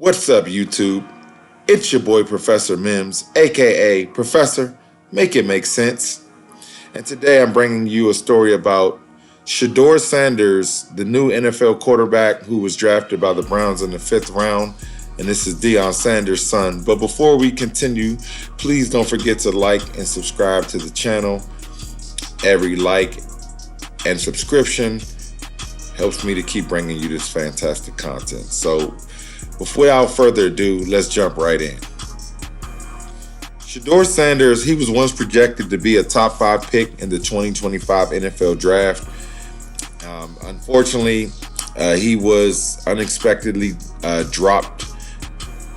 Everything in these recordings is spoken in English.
What's up, YouTube? It's your boy, Professor MIMS, aka Professor Make It Make Sense. And today I'm bringing you a story about Shedeur Sanders, the new NFL quarterback who was drafted by the Browns in the 5th round. And this is Deion Sanders' son. But before we continue, please don't forget to like and subscribe to the channel. Every like and subscription helps me to keep bringing you this fantastic content. So without further ado, let's jump right in. Shedeur Sanders, he was once projected to be a top 5 pick in the 2025 NFL draft. Unfortunately, he was unexpectedly dropped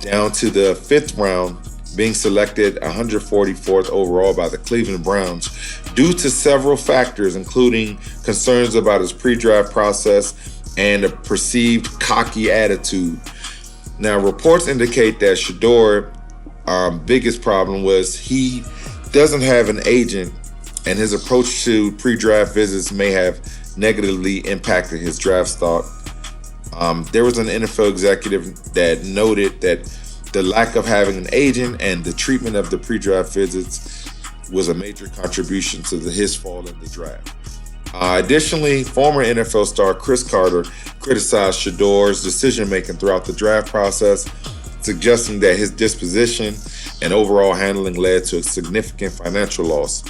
down to the 5th round, being selected 144th overall by the Cleveland Browns due to several factors, including concerns about his pre-draft process and a perceived cocky attitude. Now, reports indicate that Shedeur's biggest problem was he doesn't have an agent, and his approach to pre-draft visits may have negatively impacted his draft stock. There was an NFL executive that noted that the lack of having an agent and the treatment of the pre-draft visits was a major contribution to his fall in the draft. Additionally, former NFL star Chris Carter criticized Shedeur's decision-making throughout the draft process, suggesting that his disposition and overall handling led to a significant financial loss,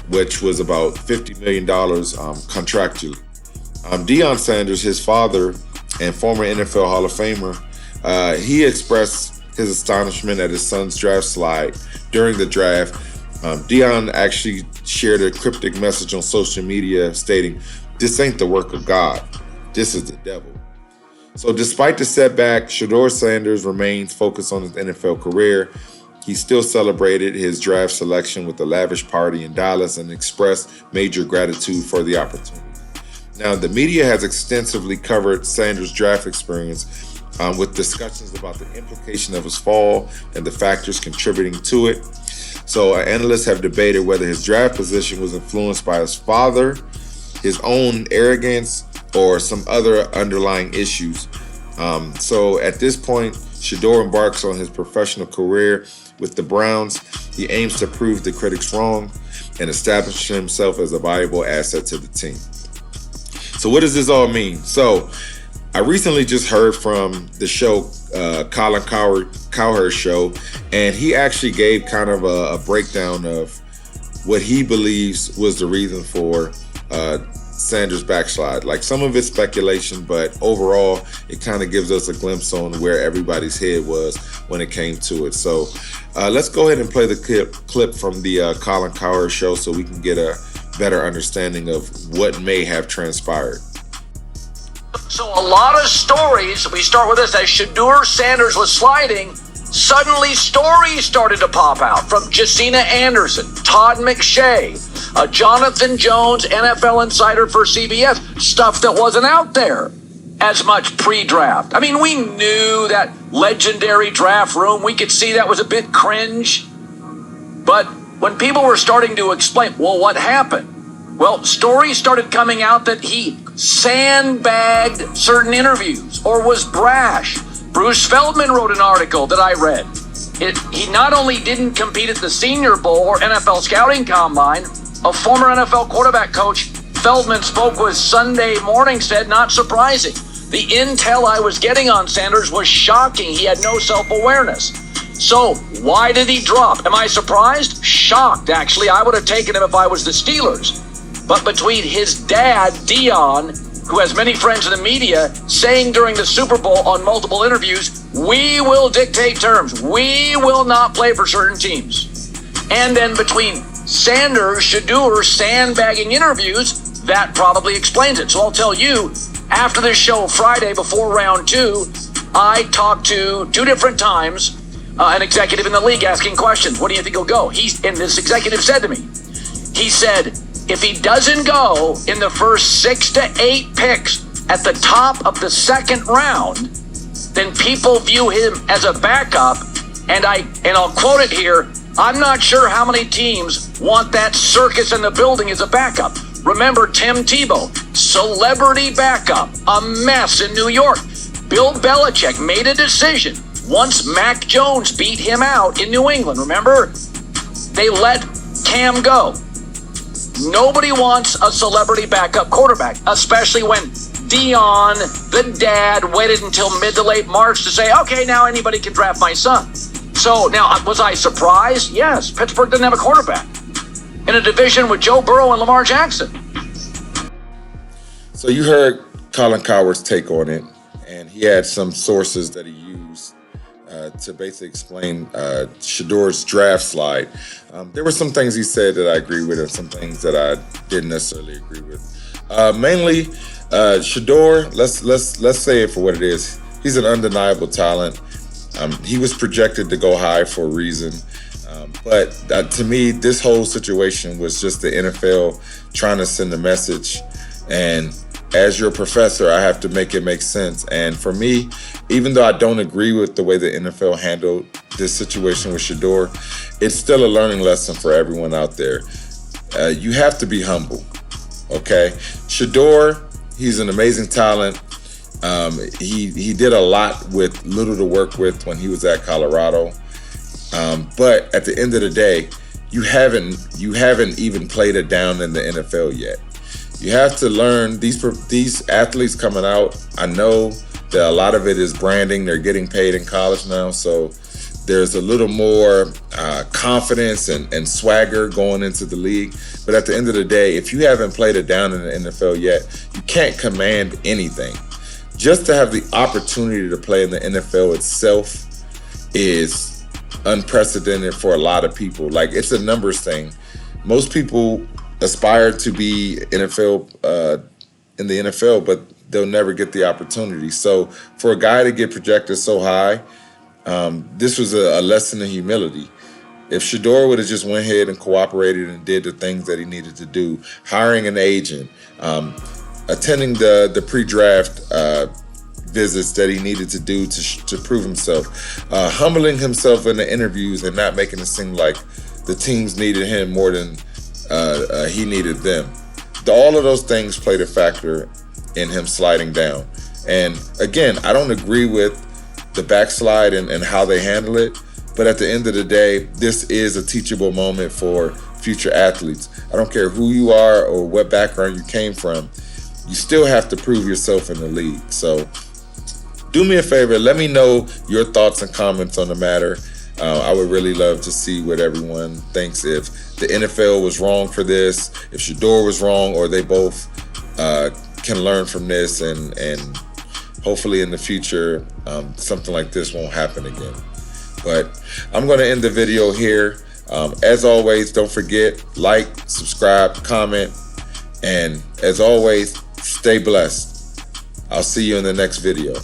which was about $50 million contractually. Deion Sanders, his father and former NFL Hall of Famer, he expressed his astonishment at his son's draft slide during the draft. Deion actually shared a cryptic message on social media stating, "This ain't the work of God. This is the devil." So despite the setback, Shedeur Sanders remains focused on his NFL career. He still celebrated his draft selection with a lavish party in Dallas and expressed major gratitude for the opportunity. Now, the media has extensively covered Sanders' draft experience with discussions about the implication of his fall and the factors contributing to it. So analysts have debated whether his draft position was influenced by his father, his own arrogance, or some other underlying issues. So at this point, Shedeur embarks on his professional career with the Browns. He aims to prove the critics wrong and establish himself as a valuable asset to the team. So what does this all mean? So I recently just heard from the show, Colin Cowherd's show, and he actually gave kind of a breakdown of what he believes was the reason for Sanders' backslide. Like, some of it's speculation, but overall, it kind of gives us a glimpse on where everybody's head was when it came to it. So let's go ahead and play the clip from the Colin Cowherd show so we can get a better understanding of what may have transpired. So a lot of stories, we start with this, as Shedeur Sanders was sliding, suddenly stories started to pop out from Jacina Anderson, Todd McShay, Jonathan Jones, NFL insider for CBS, stuff that wasn't out there as much pre-draft. I mean, we knew that legendary draft room, we could see that was a bit cringe, but when people were starting to explain, well, what happened? Well, stories started coming out that he sandbagged certain interviews or was brash. Bruce Feldman wrote an article that I read. He not only didn't compete at the Senior Bowl or NFL Scouting Combine, a former NFL quarterback coach Feldman spoke with Sunday Morning said, not surprising. The intel I was getting on Sanders was shocking. He had no self-awareness. So why did he drop? Am I surprised? Shocked, actually. I would have taken him if I was the Steelers. But between his dad, Deion, who has many friends in the media, saying during the Super Bowl on multiple interviews, we will dictate terms. We will not play for certain teams. And then between Sanders, Shedeur sandbagging interviews, that probably explains it. So I'll tell you, after this show Friday before round 2, I talked to 2 different times an executive in the league asking questions. What do you think he'll go? And this executive said to me, he said, if he doesn't go in the first 6 to 8 picks at the top of the 2nd round, then people view him as a backup. And I'll quote it here, I'm not sure how many teams want that circus in the building as a backup. Remember Tim Tebow, celebrity backup, a mess in New York. Bill Belichick made a decision Once Mac Jones beat him out in New England, remember? They let Cam go. Nobody wants a celebrity backup quarterback, especially when Deion, the dad, waited until mid to late March to say, okay, now anybody can draft my son. So now, was I surprised? Yes. Pittsburgh didn't have a quarterback in a division with Joe Burrow and Lamar Jackson. So you heard Colin Cowherd's take on it, and he had some sources that he used to basically explain Shedeur's draft slide. There were some things he said that I agree with and some things that I didn't necessarily agree with. Mainly, Shedeur, let's say it for what it is. He's an undeniable talent. He was projected to go high for a reason. But to me, this whole situation was just the NFL trying to send a message. And as your professor, I have to make it make sense. And for me, even though I don't agree with the way the NFL handled this situation with Shedeur, it's still a learning lesson for everyone out there. You have to be humble, okay? Shedeur, he's an amazing talent. He did a lot with little to work with when he was at Colorado. But at the end of the day, you haven't even played it down in the NFL yet. You have to learn these athletes coming out. I know that a lot of it is branding. They're getting paid in college now, so there's a little more confidence and swagger going into the league. But at the end of the day, if you haven't played it down in the NFL yet, you can't command anything. Just to have the opportunity to play in the NFL itself is unprecedented for a lot of people. Like, it's a numbers thing. Most people aspire to be in the NFL, but they'll never get the opportunity. So for a guy to get projected so high, this was a lesson in humility. If Shedeur would have just went ahead and cooperated and did the things that he needed to do, hiring an agent, attending the pre-draft visits that he needed to do to prove himself, humbling himself in the interviews and not making it seem like the teams needed him more than he needed them. All of those things played a factor in him sliding down. And again, I don't agree with the backslide and how they handle it, but at the end of the day, this is a teachable moment for future athletes. I don't care who you are or what background you came from, you still have to prove yourself in the league. So do me a favor, let me know your thoughts and comments on the matter. I would really love to see what everyone thinks, if the NFL was wrong for this, if Shedeur was wrong, or they both can learn from this, and hopefully in the future something like this won't happen again. But I'm going to end the video here. As always, don't forget, like, subscribe, comment, and as always, stay blessed. I'll see you in the next video.